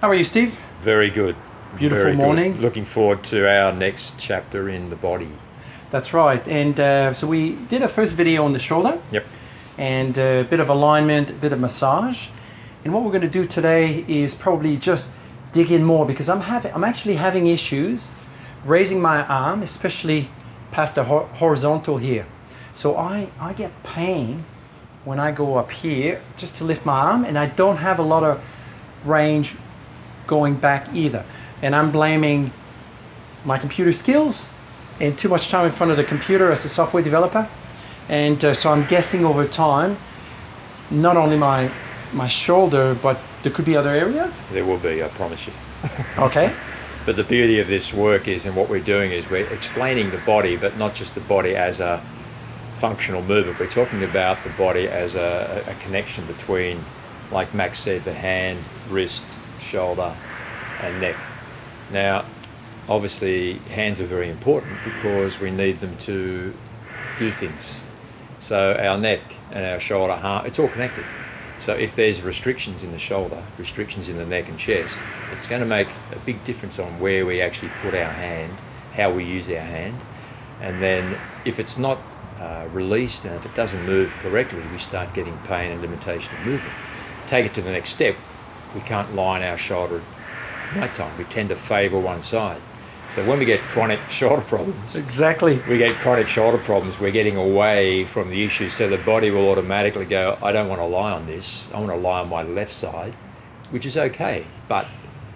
How are you, Steve? Very good. Beautiful Very morning. Good. Looking forward to our next chapter in the body. That's right. And so we did a first video on the shoulder. Yep. And a bit of alignment, a bit of massage. And what we're going to do today is probably just dig in more, because I'm actually having issues raising my arm, especially past the horizontal here. So I get pain when I go up here just to lift my arm, and I don't have a lot of range going back either. And I'm blaming my computer skills and too much time in front of the computer as a software developer. And so I'm guessing over time, not only my shoulder, but there could be other areas? There will be, I promise you. Okay. But the beauty of this work is, and what we're doing is we're explaining the body, but not just the body as a functional movement. We're talking about the body as a connection between, like Max said, the hand, wrist, shoulder and neck. Now, obviously hands are very important because we need them to do things. So our neck and our shoulder, it's all connected. So if there's restrictions in the shoulder, restrictions in the neck and chest, it's going to make a big difference on where we actually put our hand, how we use our hand. And then if it's not released and if it doesn't move correctly, we start getting pain and limitation of movement. Take it to the next step. We can't line our shoulder at night time. We tend to favour one side. So when we get chronic shoulder problems, we're getting away from the issue. So the body will automatically go, I don't want to lie on this. I want to lie on my left side, which is okay. But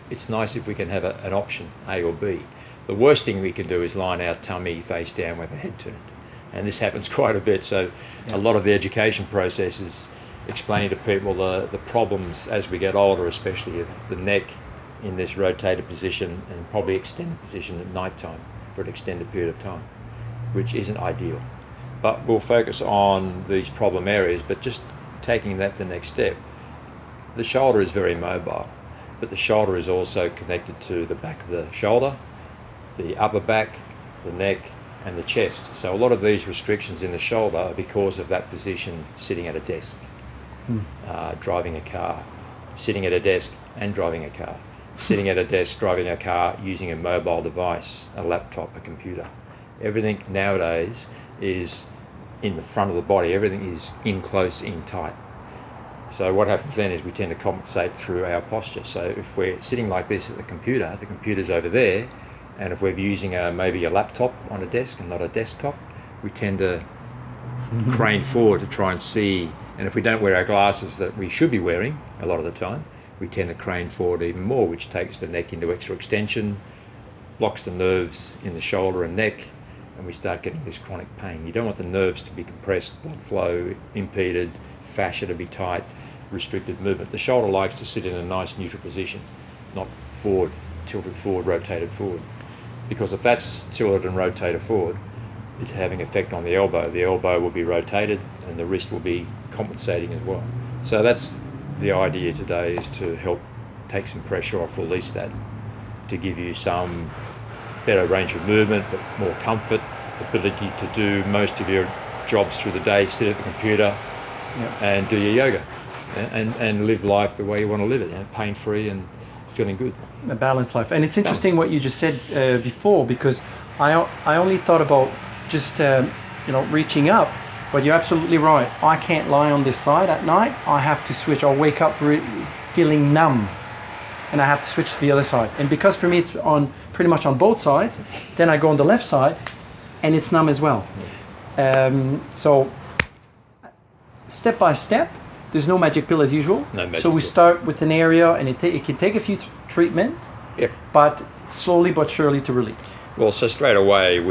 it's nice if we can have an option, A or B. The worst thing we can do is lie on our tummy face down with the head turned. And this happens quite a bit. So a lot of the education process is explaining to people the problems as we get older, especially of the neck in this rotated position and probably extended position at night time for an extended period of time, which isn't ideal. But we'll focus on these problem areas, but just taking that the next step. The shoulder is very mobile, but the shoulder is also connected to the back of the shoulder, the upper back, the neck and the chest. So a lot of these restrictions in the shoulder are because of that position sitting at a desk, driving a car, sitting at a desk and driving a car, sitting at a desk, driving a car, using a mobile device, a laptop, a computer. Everything nowadays is in the front of the body. Everything is in close, in tight. So what happens then is we tend to compensate through our posture. So if we're sitting like this at the computer's over there, and if we're using maybe a laptop on a desk and not a desktop, we tend to crane forward to try and see. And if we don't wear our glasses that we should be wearing a lot of the time, we tend to crane forward even more, which takes the neck into extra extension, blocks the nerves in the shoulder and neck, and we start getting this chronic pain. You don't want the nerves to be compressed, blood flow impeded, fascia to be tight, restricted movement. The shoulder likes to sit in a nice neutral position, not forward, tilted forward, rotated forward. Because if that's tilted and rotated forward, it's having effect on the elbow. The elbow will be rotated and the wrist will be compensating as well. So that's the idea today, is to help take some pressure off, release that, to give you some better range of movement, but more comfort, ability to do most of your jobs through the day, sit at the computer and do your yoga and live life the way you want to live it, pain-free and feeling good. A balanced life. And it's interesting what you just said before, because I only thought about just reaching up, but you're absolutely right. I can't lie on this side at night. I have to switch. I'll wake up feeling numb, and I have to switch to the other side. And because for me it's on pretty much on both sides, then I go on the left side and it's numb as well. So step by step, there's no magic pill as usual. No magic so we pill. start with an area, and it can take a few treatment, but slowly but surely to relief. Well, so straight away,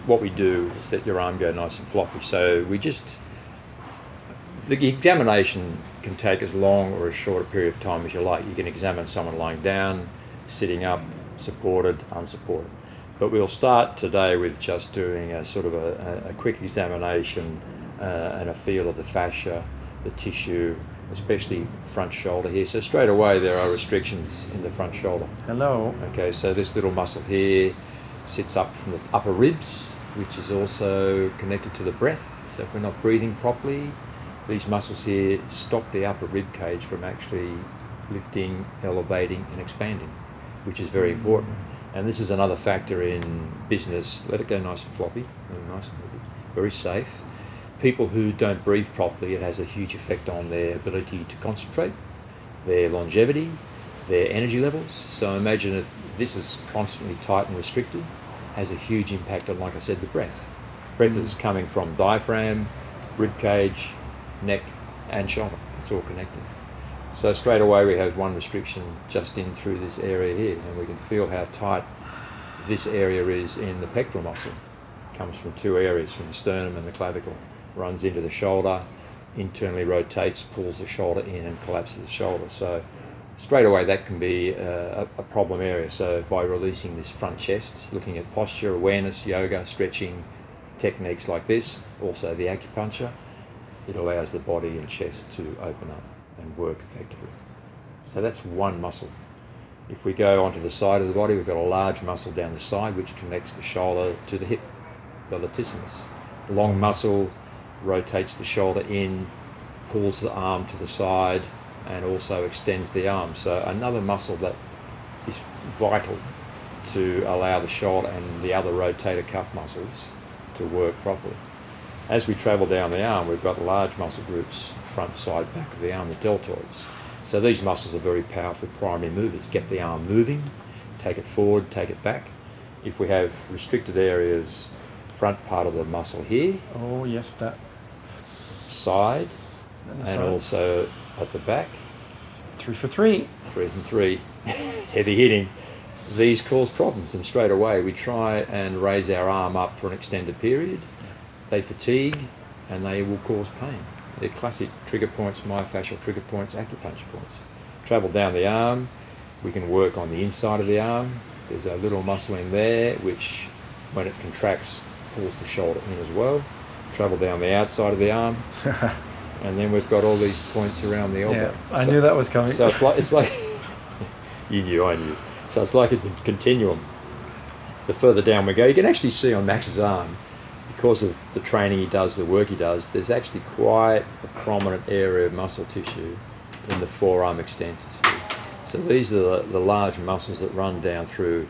what we do is let your arm go nice and floppy. So the examination can take as long or as short a period of time as you like. You can examine someone lying down, sitting up, supported, unsupported. But we'll start today with just doing a sort of a quick examination and a feel of the fascia, the tissue, especially front shoulder here. So straight away there are restrictions in the front shoulder. Hello. Okay, so this little muscle here sits up from the upper ribs, which is also connected to the breath. So if we're not breathing properly, these muscles here stop the upper rib cage from actually lifting, elevating and expanding, which is very important. And this is another factor in business. Let it go nice and floppy, very safe. People who don't breathe properly, it has a huge effect on their ability to concentrate, their longevity, their energy levels. So imagine if this is constantly tight and restricted, has a huge impact on, like I said, the breath. Breath is coming from diaphragm, rib cage, neck and shoulder. It's all connected. So straight away we have one restriction just in through this area here, and we can feel how tight this area is in the pectoral muscle. It comes from two areas, from the sternum and the clavicle, runs into the shoulder, internally rotates, pulls the shoulder in and collapses the shoulder. So straight away that can be a problem area. So by releasing this front chest, looking at posture, awareness, yoga, stretching techniques like this, also the acupuncture, it allows the body and chest to open up and work effectively. So that's one muscle. If we go onto the side of the body, we've got a large muscle down the side which connects the shoulder to the hip, the latissimus. The long muscle rotates the shoulder in, pulls the arm to the side and also extends the arm. So another muscle that is vital to allow the shoulder and the other rotator cuff muscles to work properly. As we travel down the arm, we've got large muscle groups, front, side, back of the arm, the deltoids. So these muscles are very powerful primary movers. Get the arm moving, take it forward, take it back. If we have restricted areas, front part of the muscle here. Oh yes, that. Side, and also at the back. 3 for 3. 3 from 3. Heavy hitting. These cause problems, and straight away we try and raise our arm up for an extended period. They fatigue and they will cause pain. They're classic trigger points, myofascial trigger points, acupuncture points. Travel down the arm, we can work on the inside of the arm. There's a little muscle in there which, when it contracts, pulls the shoulder in as well. Travel down the outside of the arm, and then we've got all these points around the elbow. Yeah, I knew that was coming. So it's like you knew, I knew. So it's like a continuum. The further down we go, you can actually see on Max's arm, because of the training he does, the work he does, there's actually quite a prominent area of muscle tissue in the forearm extensors here. So these are the large muscles that run down through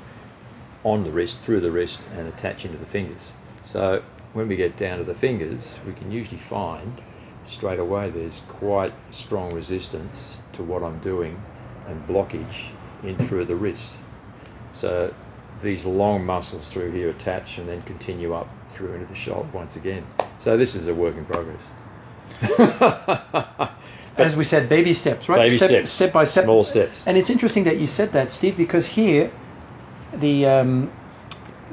on the wrist, through the wrist, and attach into the fingers. So when we get down to the fingers, we can usually find straight away there's quite strong resistance to what I'm doing and blockage in through the wrist. So these long muscles through here attach and then continue up through into the shoulder once again. So this is a work in progress. As we said, baby steps, right? Baby steps. Step by step. Small steps. And it's interesting that you said that, Steve, because here,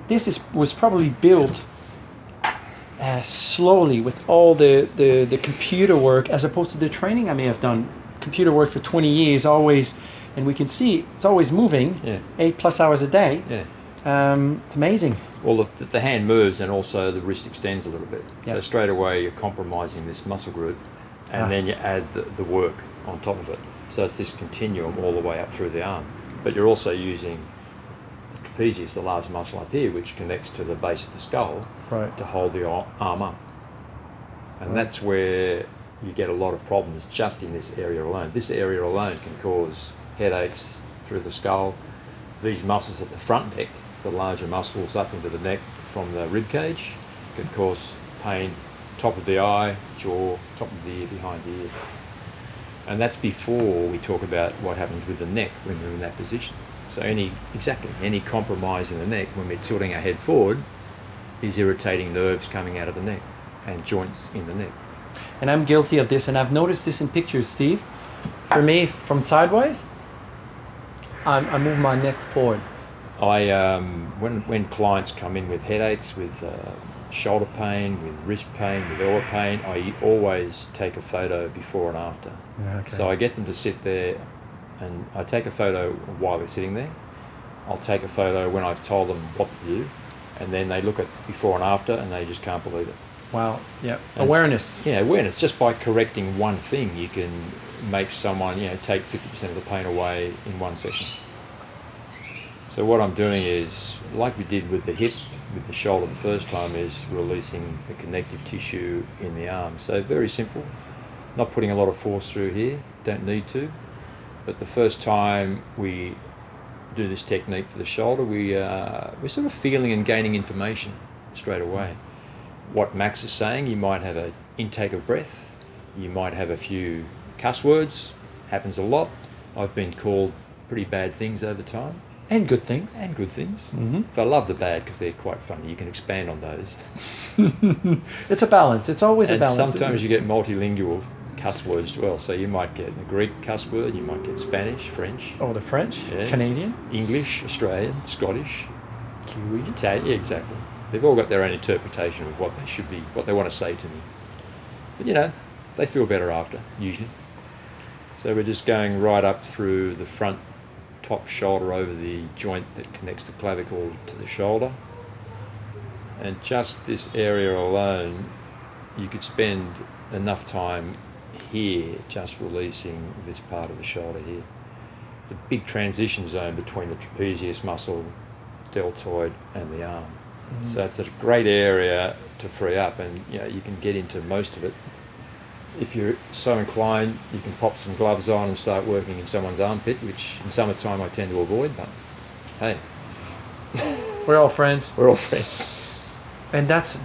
this was probably built slowly with all the computer work, as opposed to the training I may have done. Computer work for 20 years, always, and we can see it's always moving, 8+ hours a day. Yeah. It's amazing. Well, the hand moves and also the wrist extends a little bit. Yep. So straight away you're compromising this muscle group, and then you add the work on top of it. So it's this continuum all the way up through the arm. But you're also using the trapezius, the large muscle up here, which connects to the base of the skull, Right. to hold the arm up. And that's where you get a lot of problems just in this area alone. This area alone can cause headaches through the skull. These muscles at the front neck, the larger muscles up into the neck from the rib cage, can cause pain, top of the eye, jaw, top of the ear, behind the ear. And that's before we talk about what happens with the neck when we're in that position. So any compromise in the neck when we're tilting our head forward is irritating nerves coming out of the neck and joints in the neck. And I'm guilty of this, and I've noticed this in pictures, Steve. For me, from sideways, I move my neck forward. When clients come in with headaches, with shoulder pain, with wrist pain, with elbow pain, I always take a photo before and after. Yeah, okay. So I get them to sit there, and I take a photo while they're sitting there. I'll take a photo when I've told them what to do, and then they look at before and after, and they just can't believe it. Wow. Yeah. And Awareness. Yeah, awareness. Just by correcting one thing, you can make someone, take 50% of the pain away in one session. So what I'm doing is, like we did with the hip, with the shoulder the first time, is releasing the connective tissue in the arm. So very simple. Not putting a lot of force through here. Don't need to. But the first time we do this technique for the shoulder, we're sort of feeling and gaining information straight away. What Max is saying, you might have an intake of breath, you might have a few cuss words, happens a lot. I've been called pretty bad things over time. And good things. And good things. Mm-hmm. But I love the bad because they're quite funny. You can expand on those. It's a balance. It's always a balance. Sometimes you get multilingual cuss words as well. So you might get a Greek cuss word, you might get Spanish, French. Oh, the French, yeah. Canadian, English, Australian, Scottish, Kiwi, Italian. Yeah, exactly. They've all got their own interpretation of what they should be, what they want to say to me. But you know, they feel better after, usually. So we're just going right up through the front top shoulder over the joint that connects the clavicle to the shoulder. And just this area alone, you could spend enough time here just releasing this part of the shoulder here. It's a big transition zone between the trapezius muscle, deltoid and the arm. Mm-hmm. So it's a great area to free up, and you know, you can get into most of it. If you're so inclined, you can pop some gloves on and start working in someone's armpit, which in summertime I tend to avoid, but hey. We're all friends. We're all friends. And that's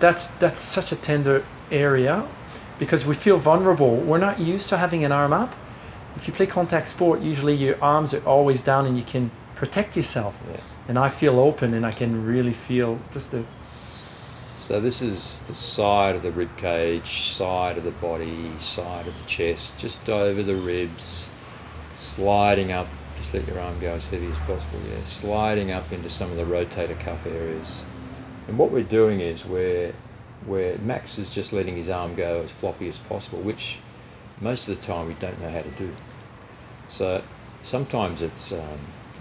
such a tender area because we feel vulnerable. We're not used to having an arm up. If you play contact sport, usually your arms are always down and you can protect yourself. Yeah. And I feel open and I can really feel just the... So this is the side of the rib cage, side of the body, side of the chest, just over the ribs, sliding up. Just let your arm go as heavy as possible. Yeah, sliding up into some of the rotator cuff areas. And what we're doing is where Max is just letting his arm go as floppy as possible, which most of the time we don't know how to do. So sometimes it's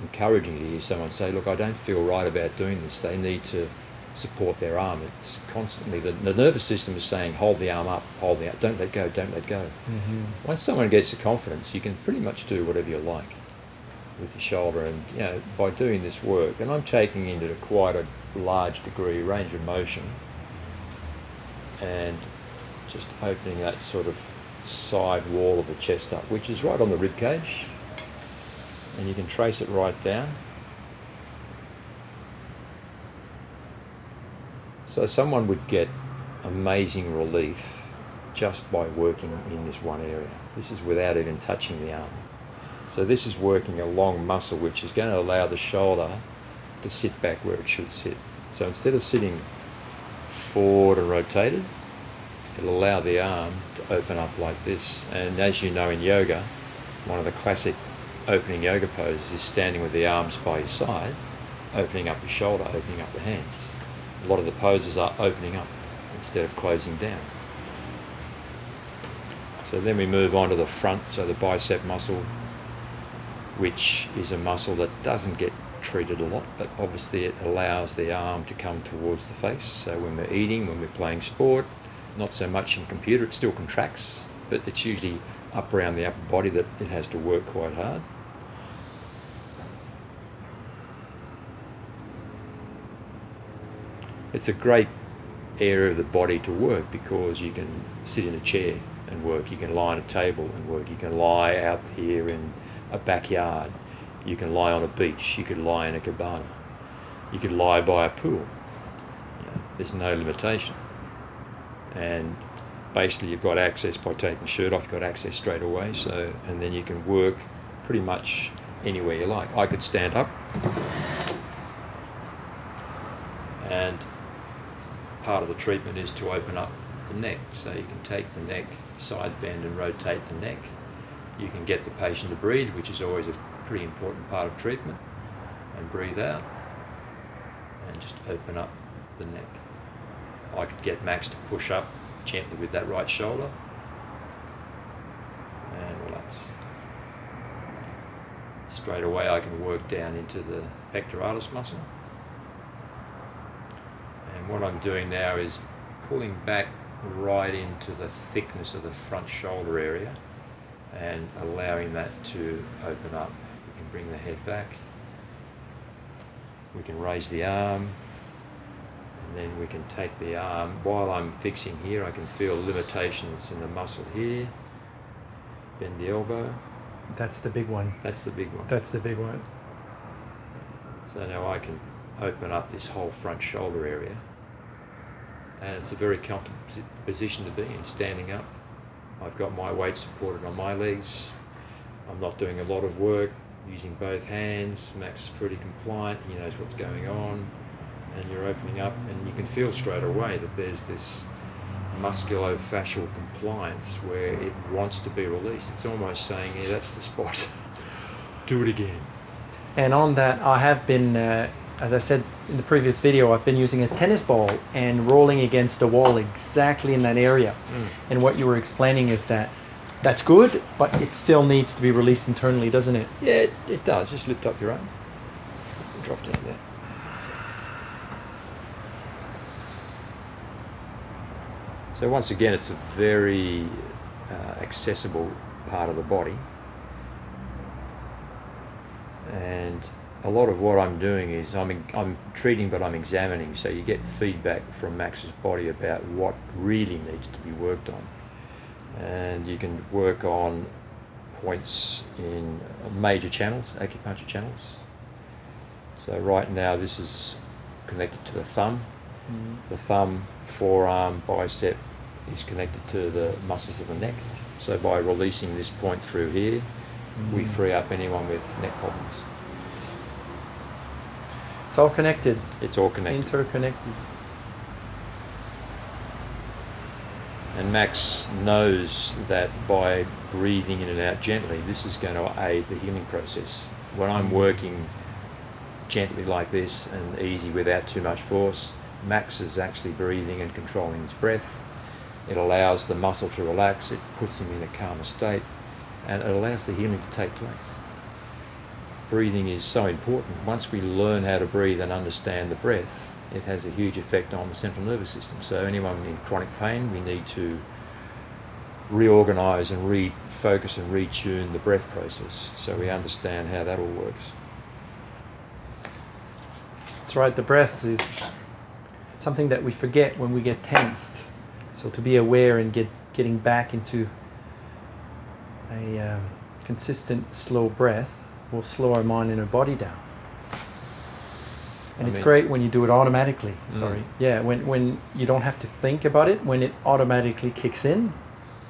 encouraging to hear someone say, look, I don't feel right about doing this. They need to support their arm. It's constantly, the nervous system is saying, hold the arm up, hold the arm, don't let go, don't let go. Mm-hmm. Once someone gets the confidence, you can pretty much do whatever you like with your shoulder. And you know, by doing this work, and I'm taking into quite a large degree range of motion and just opening that sort of side wall of the chest up, which is right on the rib cage, and you can trace it right down. So someone would get amazing relief just by working in this one area. This is without even touching the arm. So this is working a long muscle which is going to allow the shoulder to sit back where it should sit. So instead of sitting forward and rotated, it'll allow the arm to open up like this. And as you know in yoga, one of the classic opening yoga poses is standing with the arms by your side, opening up your shoulder, opening up the hands. A lot of the poses are opening up instead of closing down. So then we move on to the front, so the bicep muscle, which is a muscle that doesn't get treated a lot, but obviously it allows the arm to come towards the face. So when we're eating, when we're playing sport, not so much in computer, it still contracts, but it's usually up around the upper body that it has to work quite hard. It's a great area of the body to work because you can sit in a chair and work, you can lie on a table and work, you can lie out here in a backyard, you can lie on a beach, you could lie in a cabana, you could lie by a pool. You know, there's no limitation. And basically you've got access by taking the shirt off, you've got access straight away, so, and then you can work pretty much anywhere you like. I could stand up and part of the treatment is to open up the neck. So you can take the neck, side bend and rotate the neck. You can get the patient to breathe, which is always a pretty important part of treatment, and breathe out and just open up the neck. I could get Max to push up gently with that right shoulder and relax. Straight away I can work down into the pectoralis muscle. And what I'm doing now is pulling back right into the thickness of the front shoulder area and allowing that to open up. We can bring the head back. We can raise the arm. And then we can take the arm. While I'm fixing here, I can feel limitations in the muscle here. Bend the elbow. That's the big one. That's the big one. That's the big one. So now I can open up this whole front shoulder area, and it's a very comfortable position to be in, standing up. I've got my weight supported on my legs. I'm not doing a lot of work, using both hands. Max is pretty compliant, he knows what's going on, and you're opening up, and you can feel straight away that there's this musculo-fascial compliance where it wants to be released. It's almost saying, yeah, that's the spot. Do it again. And on that, I have been, as I said in the previous video, I've been using a tennis ball and rolling against the wall exactly in that area. And what you were explaining is that that's good, but it still needs to be released internally, doesn't it? Yeah, it does. Just lift up your arm. Drop down there. So once again, it's a very accessible part of the body. And a lot of what I'm doing is I'm treating, but I'm examining. So you get feedback from Max's body about what really needs to be worked on. And you can work on points in major channels, acupuncture channels. So right now this is connected to the thumb. The thumb, forearm, bicep is connected to the muscles of the neck. So by releasing this point through here, we free up anyone with neck problems. It's all connected. It's all connected. Interconnected. And Max knows that by breathing in and out gently, this is going to aid the healing process. When I'm working gently like this and easy without too much force, Max is actually breathing and controlling his breath. It allows the muscle to relax, it puts him in a calmer state, and it allows the healing to take place. Breathing is so important. Once we learn how to breathe and understand the breath, it has a huge effect on the central nervous system. So anyone in chronic pain, we need to reorganise and refocus and retune the breath process so we understand how that all works. That's right, the breath is something that we forget when we get tensed. So to be aware and getting back into a consistent slow breath will slow our mind and our body down. And it's great when you do it automatically. Yeah, when you don't have to think about it, when it automatically kicks in.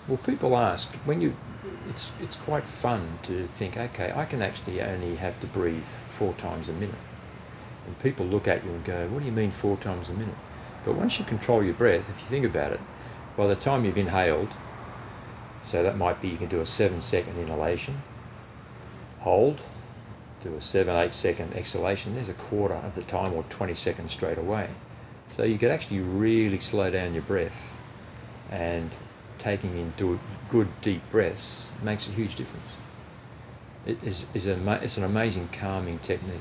Well, people ask, it's quite fun to think, okay, I can actually only have to breathe 4 times a minute. And people look at you and go, what do you mean 4 times a minute? But once you control your breath, if you think about it, by the time you've inhaled, so that might be you can do a 7-second inhalation, hold, do a 7-8 second exhalation, there's a quarter of the time, or 20 seconds straight away. So you could actually really slow down your breath, and taking in good deep breaths makes a huge difference. It's an amazing calming technique.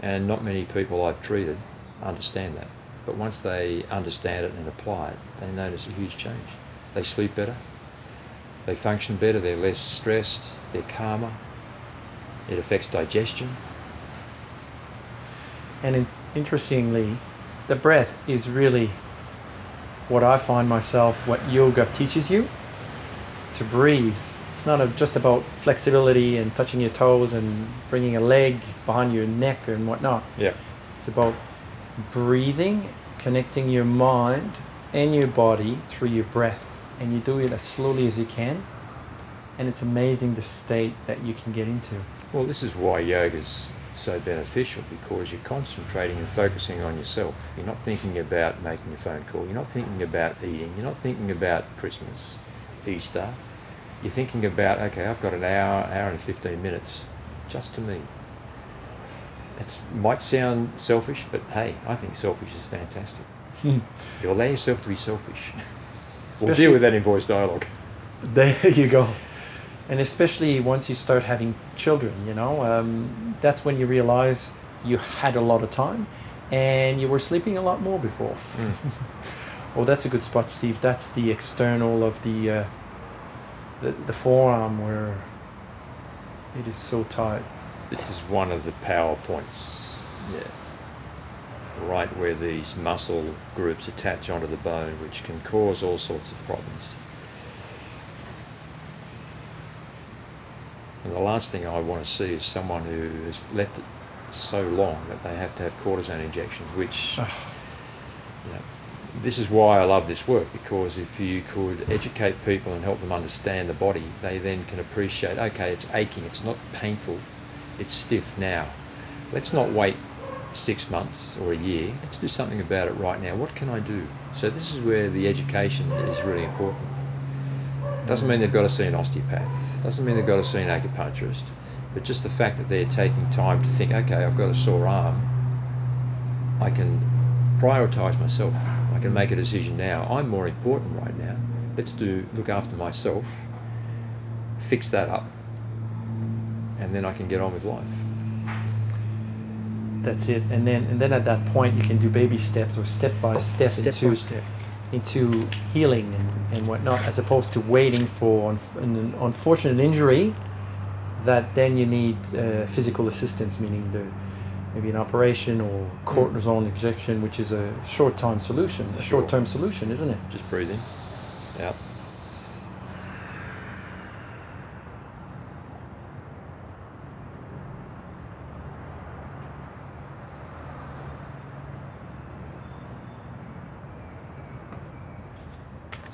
And not many people I've treated understand that. But once they understand it and apply it, they notice a huge change. They sleep better, they function better, they're less stressed, they're calmer, it affects digestion. And interestingly, the breath is really what I find myself, what yoga teaches you, to breathe. It's not just about flexibility and touching your toes and bringing a leg behind your neck and whatnot. Yeah. It's about breathing, connecting your mind and your body through your breath, and you do it as slowly as you can, and it's amazing the state that you can get into. Well, this is why yoga is so beneficial, because you're concentrating and focusing on yourself. You're not thinking about making a phone call, you're not thinking about eating, you're not thinking about Christmas, Easter. You're thinking about, okay, I've got an hour and 15 minutes just to me. It might sound selfish, but hey, I think selfish is fantastic. You allow yourself to be selfish. We'll deal with that in voice dialogue. There you go. And especially once you start having children, that's when you realize you had a lot of time and you were sleeping a lot more before. Oh, that's a good spot, Steve. That's the external of the forearm where it is so tight. This is one of the power points. Yeah. Right where these muscle groups attach onto the bone, which can cause all sorts of problems. And the last thing I want to see is someone who has left it so long that they have to have cortisone injections, which, you know, this is why I love this work, because if you could educate people and help them understand the body, they then can appreciate, okay, it's aching, it's not painful, it's stiff now. Let's not wait 6 months or a year, let's do something about it right now. What can I do? So this is where the education is really important. Doesn't mean they've got to see an osteopath, doesn't mean they've got to see an acupuncturist, but just the fact that they're taking time to think, okay, I've got a sore arm, I can prioritise myself, I can make a decision now. I'm more important right now. Let's look after myself, fix that up, and then I can get on with life. That's it. And then at that point you can do baby steps or step by step into healing and whatnot, as opposed to waiting for an unfortunate injury that then you need physical assistance, meaning maybe an operation or cortisone injection, which is a short-term solution, isn't it? Just breathe in, out.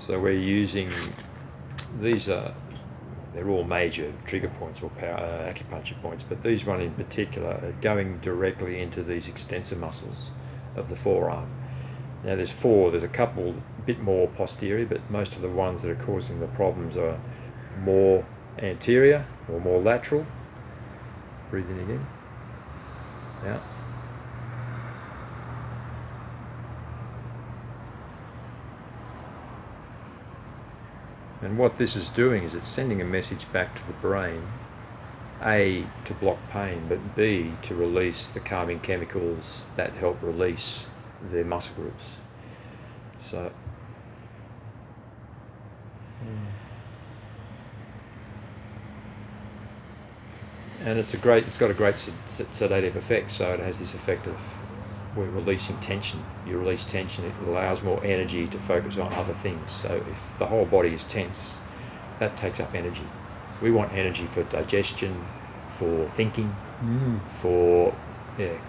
So we're using, they're all major trigger points or acupuncture points, but these one in particular are going directly into these extensor muscles of the forearm. Now there's a couple a bit more posterior, but most of the ones that are causing the problems are more anterior or more lateral. Breathe in again, out. And what this is doing is it's sending a message back to the brain, A, to block pain, but B, to release the calming chemicals that help release their muscle groups. So, and it's got a great sedative effect. So it has this effect of, we're releasing tension. You release tension, it allows more energy to focus on other things. So if the whole body is tense, that takes up energy. We want energy for digestion, for thinking, for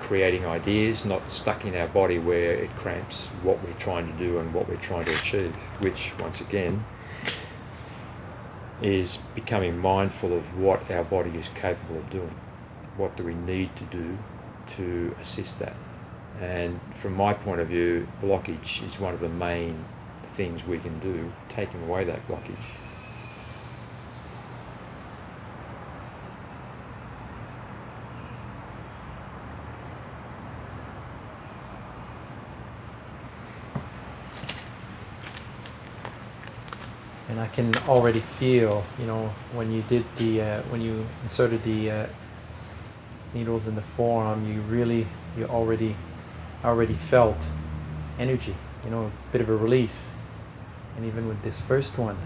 creating ideas, not stuck in our body where it cramps what we're trying to do and what we're trying to achieve, which once again is becoming mindful of what our body is capable of doing. What do we need to do to assist that? And from my point of view, blockage is one of the main things we can do, taking away that blockage. And I can already feel, when you did when you inserted the needles in the forearm, you already felt energy, a bit of a release. And even with this first one,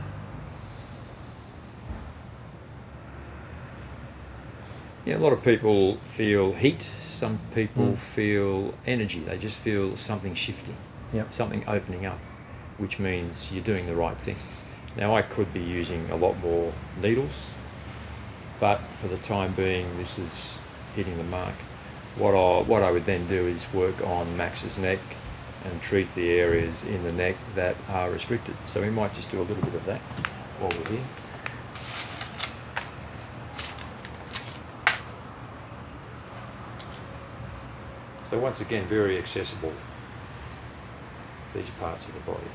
yeah, a lot of people feel heat, some people feel energy, they just feel something shifting, something opening up, which means you're doing the right thing. Now I could be using a lot more needles, but for the time being this is hitting the mark. What I would then do is work on Max's neck and treat the areas in the neck that are restricted. So we might just do a little bit of that while we're here. So once again, very accessible, these parts of the body.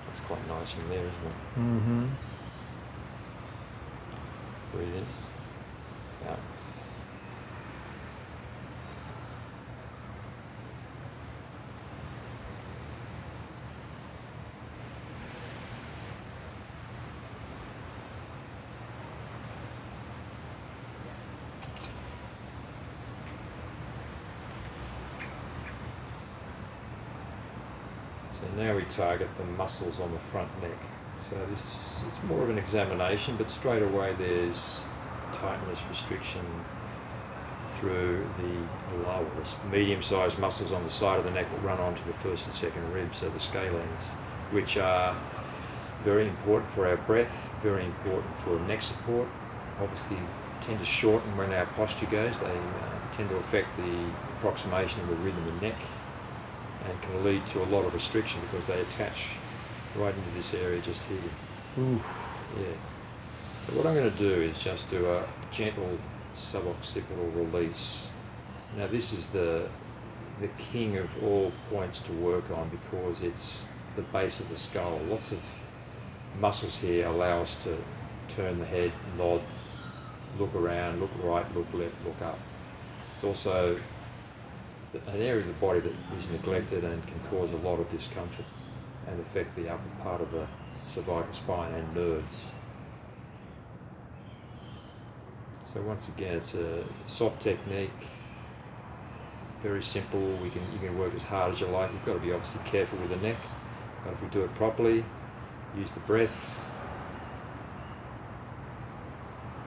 That's quite nice in there, isn't it? Mm-hmm. Breathe in. Out. So now we target the muscles on the front neck. So this is more of an examination, but straight away there's tightness, restriction through the lower, medium-sized muscles on the side of the neck that run onto the first and second ribs, so the scalenes, which are very important for our breath, very important for neck support. Obviously tend to shorten when our posture goes. They tend to affect the approximation of the rhythm of the neck and can lead to a lot of restriction because they attach right into this area just here. Oof. Yeah. So what I'm going to do is just do a gentle suboccipital release. Now this is the king of all points to work on because it's the base of the skull. Lots of muscles here allow us to turn the head, nod, look around, look right, look left, look up. It's also an area of the body that is neglected and can cause a lot of discomfort and affect the upper part of the cervical spine and nerves. So once again, it's a soft technique, very simple. You can work as hard as you like. You've got to be obviously careful with the neck, but if we do it properly, use the breath,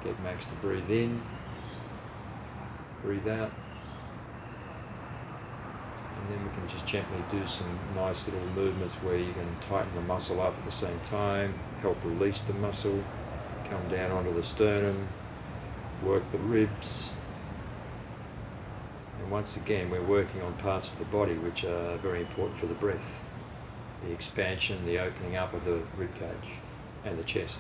get Max to breathe in, breathe out, and then we can just gently do some nice little movements where you can tighten the muscle up at the same time, help release the muscle, come down onto the sternum, work the ribs. And once again, we're working on parts of the body which are very important for the breath. The expansion, the opening up of the rib cage and the chest.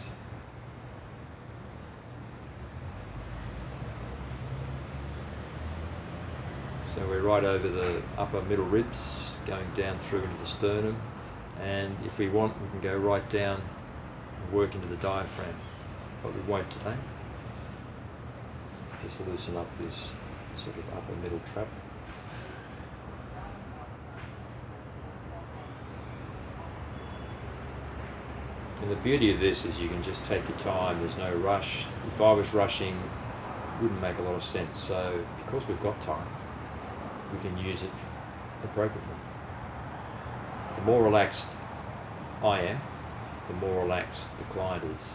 So we're right over the upper middle ribs, going down through into the sternum, and if we want, we can go right down and work into the diaphragm, but we won't today. Just loosen up this sort of upper middle trap. And the beauty of this is you can just take your time, there's no rush. If I was rushing, it wouldn't make a lot of sense. So because we've got time, we can use it appropriately. The more relaxed I am, the more relaxed the client is.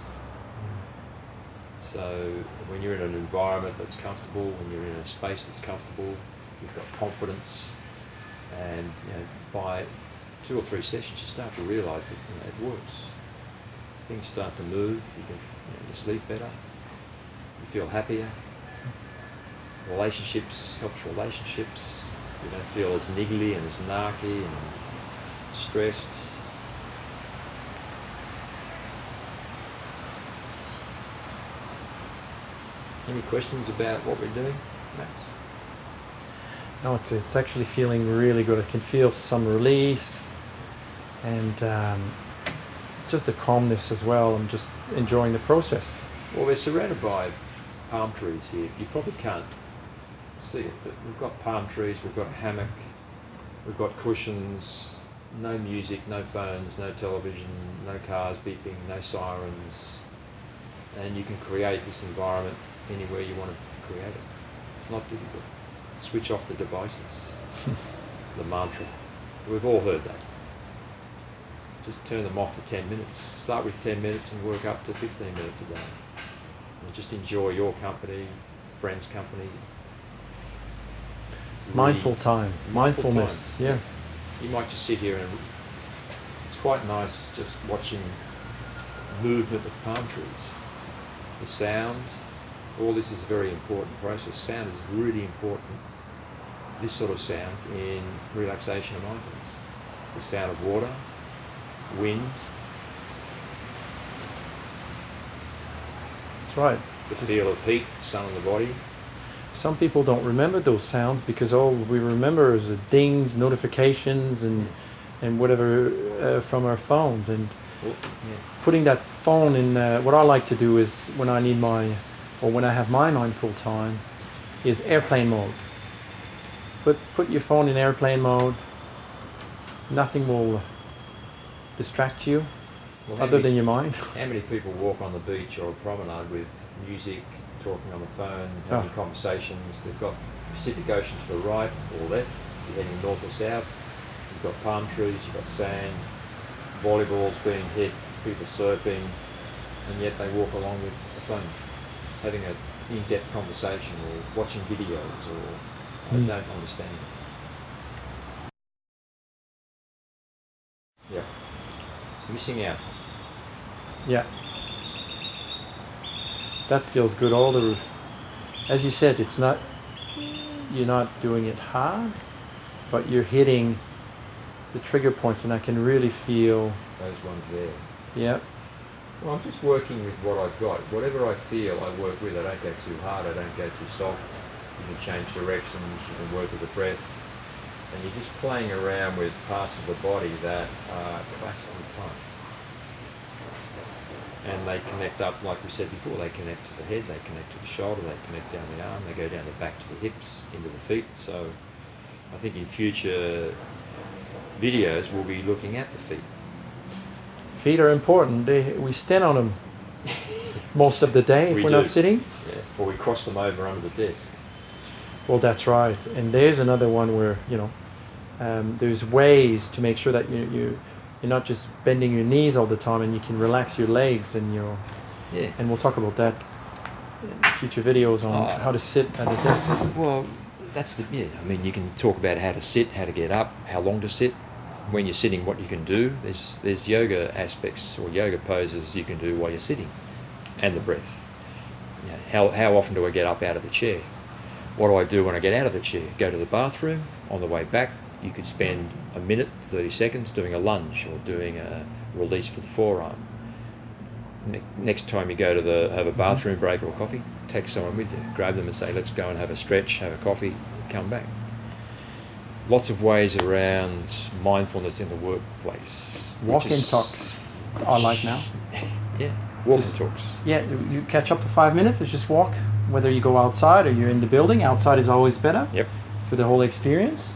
So when you're in an environment that's comfortable, when you're in a space that's comfortable, you've got confidence, and by 2 or 3 sessions you start to realise that it works. Things start to move, you can you sleep better, you feel happier, relationships, helps relationships, you don't feel as niggly and as narky and stressed. Any questions about what we're doing, Max? No, it's actually feeling really good. I can feel some release and just a calmness as well. I'm just enjoying the process. Well, we're surrounded by palm trees here. You probably can't see it, but we've got palm trees, we've got a hammock, we've got cushions, no music, no phones, no television, no cars beeping, no sirens, and you can create this environment anywhere you want to create it. It's not difficult. Switch off the devices. The mantra. We've all heard that. Just turn them off for 10 minutes. Start with 10 minutes and work up to 15 minutes a day. And just enjoy your company, friends' company. Mindful time. Mindfulness. Time. Yeah. You might just sit here and it's quite nice just watching movement of palm trees. The sound. All this is a very important process. Sound is really important. This sort of sound in relaxation and mindfulness. The sound of water, wind. That's right. The feel of heat, sun on the body. Some people don't remember those sounds because all we remember is the dings, notifications, and whatever from our phones. And putting that phone in, what I like to do is when I need when I have my mindful time, is airplane mode. Put your phone in airplane mode. Nothing will distract you other than your mind. How many people walk on the beach or a promenade with music, talking on the phone, having conversations? They've got Pacific Ocean to the right or left. You're heading north or south. You've got palm trees, you've got sand, volleyballs being hit, people surfing, and yet they walk along with a phone, having an in-depth conversation or watching videos, or I don't understand it. Yeah. Missing out. Yeah. That feels good. As you said, you're not doing it hard, but you're hitting the trigger points, and I can really feel those ones there. Yeah. Well, I'm just working with what I've got. Whatever I feel, I work with. I don't go too hard. I don't go too soft. You can change directions. You can work with the breath, and you're just playing around with parts of the body that are classically tight. And they connect up, like we said before, they connect to the head, they connect to the shoulder, they connect down the arm, they go down the back to the hips, into the feet. So I think in future videos we'll be looking at the feet. Feet are important. We stand on them most of the day if we're not sitting. Yeah. Or we cross them over under the desk. Well, that's right. And there's another one where, there's ways to make sure that you're not just bending your knees all the time, and you can relax your legs and and we'll talk about that in future videos on how to sit at a desk. Well, I mean, you can talk about how to sit, how to get up, how long to sit, when you're sitting, what you can do. There's yoga aspects or yoga poses you can do while you're sitting, and the breath. How often do I get up out of the chair? What do I do when I get out of the chair? Go to the bathroom. On the way back, you could spend a minute, 30 seconds doing a lunge or doing a release for the forearm. Next time you go to have a bathroom break or coffee, take someone with you. Grab them and say, let's go and have a stretch, have a coffee, come back. Lots of ways around mindfulness in the workplace. Walk and talks I like now. Yeah, walk and talks. Yeah, you catch up for 5 minutes, it's just walk. Whether you go outside or you're in the building, outside is always better. Yep. For the whole experience.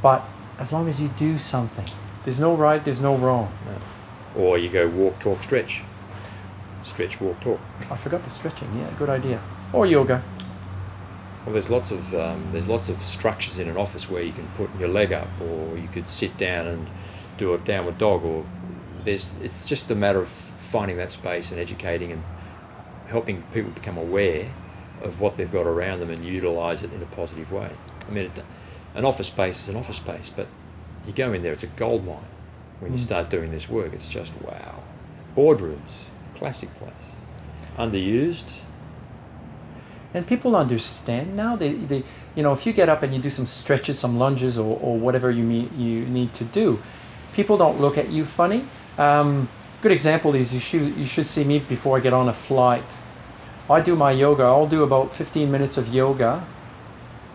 But as long as you do something, there's no right, there's no wrong. No. Or you go walk, talk, stretch. Stretch, walk, talk. I forgot the stretching. Yeah, good idea. Or yoga. Well, there's lots of structures in an office where you can put your leg up, or you could sit down and do a downward dog. Or it's just a matter of finding that space and educating and helping people become aware of what they've got around them and utilise it in a positive way. I mean, an office space is an office space, but you go in there, it's a gold mine. When you start doing this work, it's just wow. Boardrooms, classic place. Underused. And people understand now. They if you get up and you do some stretches, some lunges, or whatever you need to do, people don't look at you funny. Good example is you should see me before I get on a flight. I do my yoga. I'll do about 15 minutes of yoga.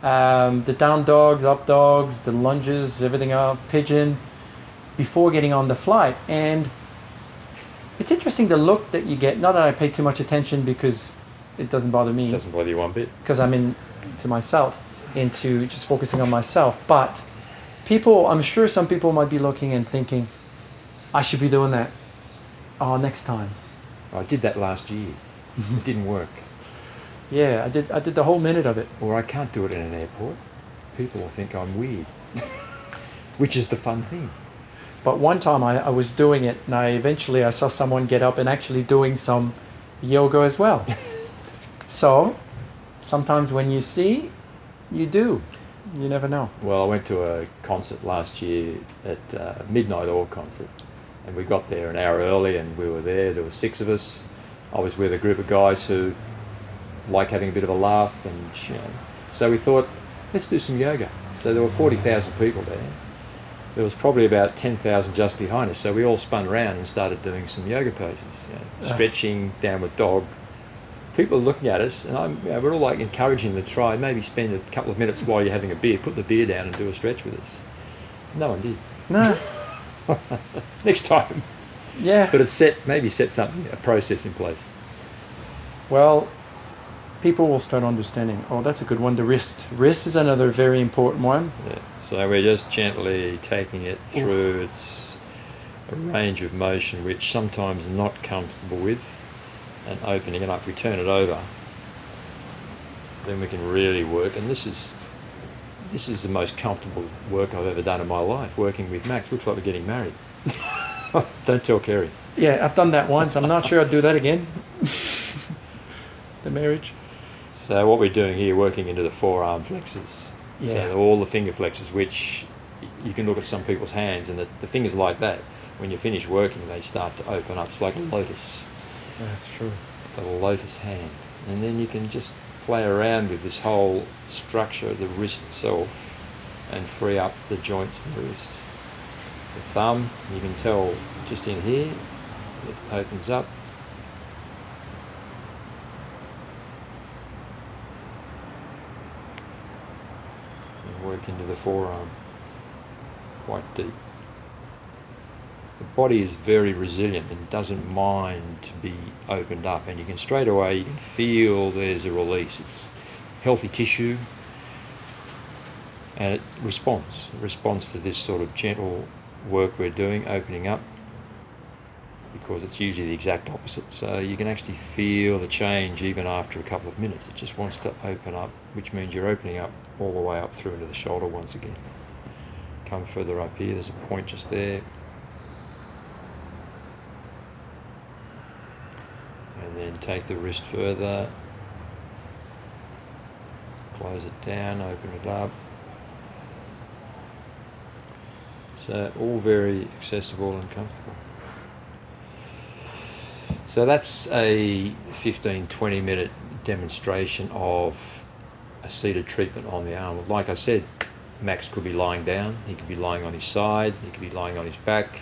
The down dogs, up dogs, the lunges, everything up, pigeon, before getting on the flight. And it's interesting the look that you get. Not that I pay too much attention because it doesn't bother me. It doesn't bother you one bit. Because I'm into myself, into just focusing on myself. But I'm sure some people might be looking and thinking, I should be doing that. Oh, next time. I did that last year. It didn't work. Yeah, I did the whole minute of it. Or I can't do it in an airport. People will think I'm weird. Which is the fun thing. But one time I was doing it, and I saw someone get up and actually doing some yoga as well. So sometimes when you see, you do. You never know. Well, I went to a concert last year at Midnight Oil concert, and we got there an hour early, and we were there. There were 6 of us. I was with a group of guys who like having a bit of a laugh, and so we thought, let's do some yoga. So there were 40,000 people there. There was probably about 10,000 just behind us. So we all spun around and started doing some yoga poses, stretching, downward dog. People are looking at us, and we're all like encouraging them to try. Maybe spend a couple of minutes while you're having a beer, put the beer down and do a stretch with us. No one did. No. Next time. Yeah. But maybe set something, a process in place. Well, people will start understanding. Oh, that's a good one. The wrist. Wrist is another very important one. Yeah. So we're just gently taking it through its a range of motion, which sometimes I'm not comfortable with, and opening it up. We turn it over, then we can really work. And this is the most comfortable work I've ever done in my life. Working with Max. Looks like we're getting married. Don't tell Kerry. Yeah, I've done that once. I'm not sure I'd do that again. The marriage. So what we're doing here, working into the forearm flexors. Yeah. So all the finger flexors, which you can look at some people's hands, and the fingers like that. when you finish working, they start to open up. It's like a lotus, That's true. a lotus hand. And then you can just play around with this whole structure of the wrist itself and free up the joints in the wrist. The thumb, you can tell just in here, it opens up. And work into the forearm, quite deep. The body is very resilient and doesn't mind to be opened up, and you can straight away, you can feel there's a release. It's healthy tissue, and it responds to this sort of gentle work we're doing, opening up, because it's usually the exact opposite. So you can actually feel the change even after a couple of minutes. It just wants to open up, which means you're opening up all the way up through into the shoulder once again. Come further up here, there's a point just there. And then take the wrist further, close it down, open it up. So all very accessible and comfortable. So that's a 15-20 minute demonstration of a seated treatment on the arm. Like I said, Max could be lying down, he could be lying on his side, he could be lying on his back.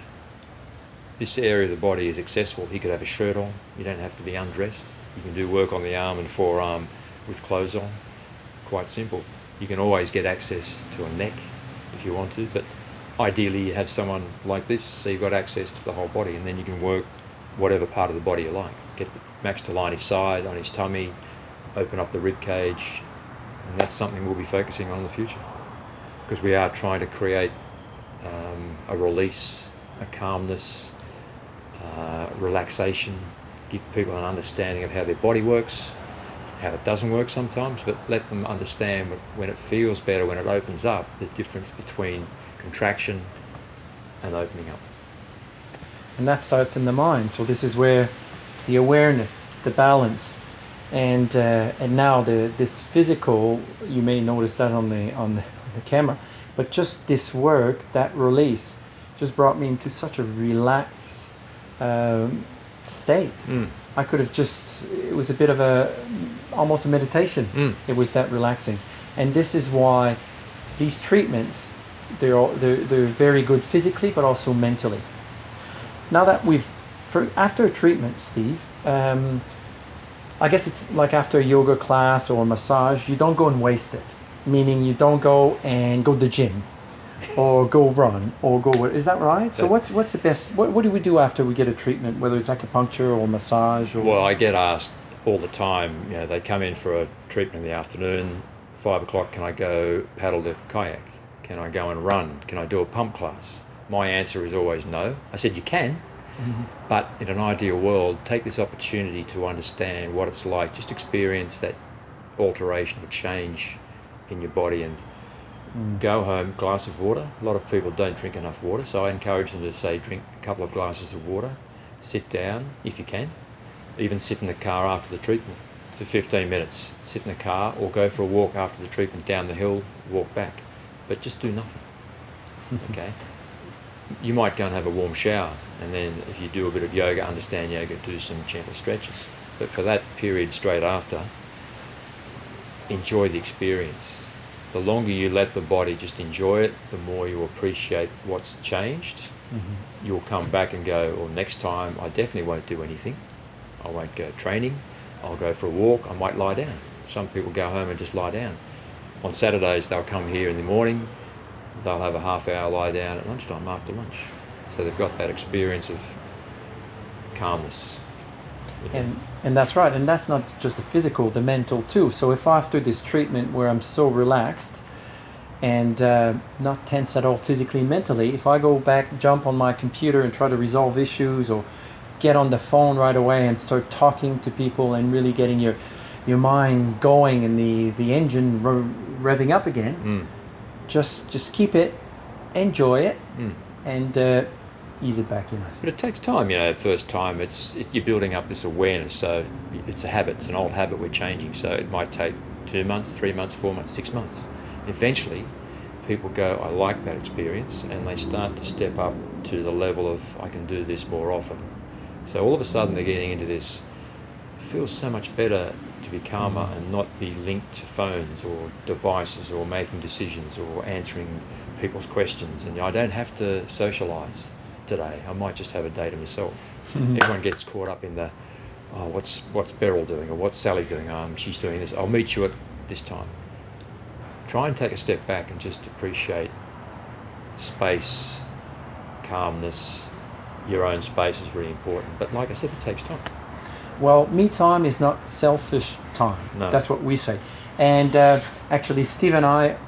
This area of the body is accessible. He could have a shirt on, you don't have to be undressed. You can do work on the arm and forearm with clothes on. Quite simple. You can always get access to a neck if you want to, but ideally you have someone like this so you've got access to the whole body, and then you can work whatever part of the body you like. Get Max to lie on his side, on his tummy, open up the rib cage, and that's something we'll be focusing on in the future, because we are trying to create a release, a calmness, relaxation, give people an understanding of how their body works, how it doesn't work sometimes, but let them understand when it feels better, when it opens up, the difference between contraction and opening up. And that starts in the mind. So this is where the awareness, the balance, and now this physical, you may notice that on the camera, but just this work, that release, just brought me into such a relaxed state. I could have it was a bit of almost a meditation. It was that relaxing. And this is why these treatments, they're very good physically, but also mentally. Now that after a treatment, Steve, I guess it's like after a yoga class or a massage, you don't go and waste it. Meaning you don't go to the gym or go run or go, is that right? So what's the best, what do we do after we get a treatment, whether it's acupuncture or massage? Well, I get asked all the time, they come in for a treatment in the afternoon, 5 o'clock, can I go paddle the kayak? Can I go and run? Can I do a pump class? My answer is always no. I said you can, but in an ideal world, take this opportunity to understand what it's like, just experience that alteration or change in your body, and go home, glass of water. A lot of people don't drink enough water, so I encourage them to say drink a couple of glasses of water, sit down if you can, even sit in the car after the treatment for 15 minutes, sit in the car, or go for a walk after the treatment down the hill, walk back, but just do nothing. Okay, you might go and have a warm shower, and then if you do a bit of yoga, understand yoga, do some gentle stretches, but for that period straight after, enjoy the experience. The longer you let the body just enjoy it, the more you appreciate what's changed. You'll come back and go, well, next time I definitely won't do anything. I won't go training, I'll go for a walk, I might lie down. Some people go home and just lie down. On Saturdays they'll come here in the morning, they'll have a half hour lie down at lunchtime after lunch. So they've got that experience of calmness. And that's right, and that's not just the physical, the mental too. So if after this treatment where I'm so relaxed and not tense at all physically, mentally, if I go back, jump on my computer and try to resolve issues, or get on the phone right away and start talking to people and really getting your mind going and the engine revving up again, just keep it, enjoy it, and ease it back in. But it takes time, first time you're building up this awareness, so it's a habit, it's an old habit we're changing, so it might take 2 months, 3 months, 4 months, 6 months. Eventually people go, I like that experience, and they start to step up to the level of I can do this more often. So all of a sudden they're getting into this. It feels so much better to be calmer and not be linked to phones or devices or making decisions or answering people's questions. And I don't have to socialise today. I might just have a day to myself. Everyone gets caught up in the, oh, what's Beryl doing, or what's Sally doing? She's doing this. I'll meet you at this time. Try and take a step back and just appreciate space, calmness. Your own space is really important. But like I said, it takes time. Well, me time is not selfish time. No. That's what we say. And actually, Steve and I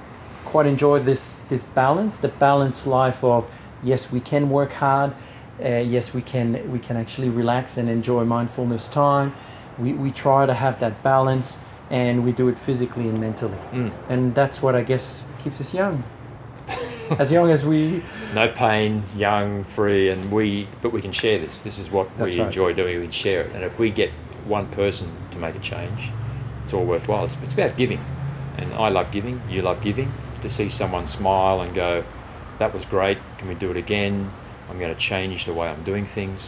quite enjoy this balance, the balanced life of, yes, we can work hard. Yes, we can actually relax and enjoy mindfulness time. We try to have that balance, and we do it physically and mentally. And that's what I guess keeps us young. As young as we... No pain, young, free, but we can share this. This is what we enjoy doing. We can share it. And if we get one person to make a change, it's all worthwhile. It's about giving. And I love giving. You love giving. To see someone smile and go, that was great. Can we do it again? I'm going to change the way I'm doing things.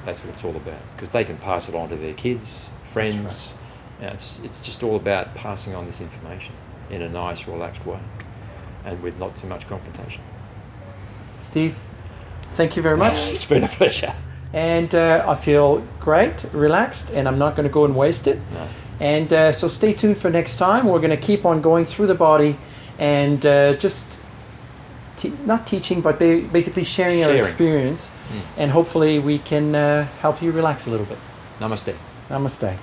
That's what it's all about. Because they can pass it on to their kids, friends. You know, it's just all about passing on this information in a nice, relaxed way, and with not too much confrontation. Steve, thank you very much. It's been a pleasure. And I feel great, relaxed, and I'm not going to go and waste it. No. And so stay tuned for next time. We're going to keep on going through the body and just not teaching, but basically sharing our experience. And hopefully we can help you relax a little bit. Namaste. Namaste.